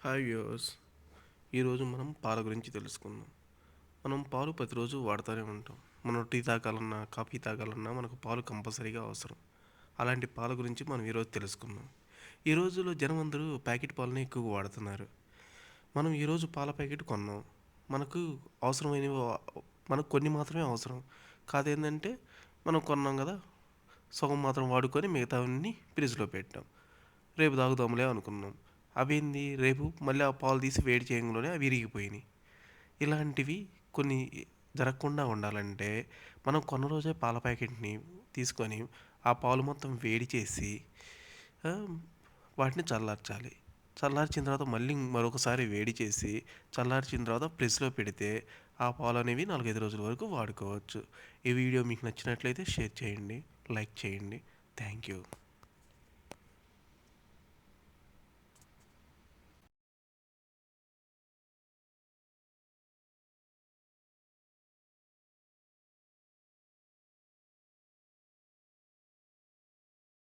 Hi viewers. ఈరోజు మనం పాల గురించి తెలుసుకుందాం. మనం పాలు ప్రతిరోజు వాడుతూనే ఉంటాం. మనం టీ తాగాలన్నా, కాఫీ తాగాలన్నా మనకు పాలు కంపల్సరీగా అవసరం. అలాంటి పాల గురించి మనం ఈరోజు తెలుసుకుందాం. ఈ రోజుల్లో జనం అందరూ ప్యాకెట్ పాలని ఎక్కువగా వాడుతున్నారు. మనం ఈరోజు పాల ప్యాకెట్ కొన్నాం. మనకు అవసరమైనవి మనకు కొన్ని మాత్రమే అవసరం. కాదేంటంటే మనం కొన్నాం కదా, సగం మాత్రం వాడుకొని మిగతావన్నీ ఫ్రిడ్జ్లో పెట్టాం. రేపు తాగుదాంలే అనుకున్నాం. అవేంది, రేపు మళ్ళీ ఆ పాలు తీసి వేడి చేయంగానే అవి విరిగిపోయినాయి. ఇలాంటివి కొన్ని జరగకుండా ఉండాలంటే మనం కొన్న రోజే పాల ప్యాకెట్ని తీసుకొని ఆ పాలు మొత్తం వేడి చేసి ఆ, వాటిని చల్లార్చాలి. చల్లార్చిన తర్వాత మళ్ళీ మరొకసారి వేడి చేసి చల్లార్చిన తర్వాత ఫ్రిడ్జ్లో పెడితే ఆ పాలు అనేవి 4-5 రోజుల వరకు వాడుకోవచ్చు. ఈ వీడియో మీకు నచ్చినట్లయితే షేర్ చేయండి, లైక్ చేయండి. Thank you.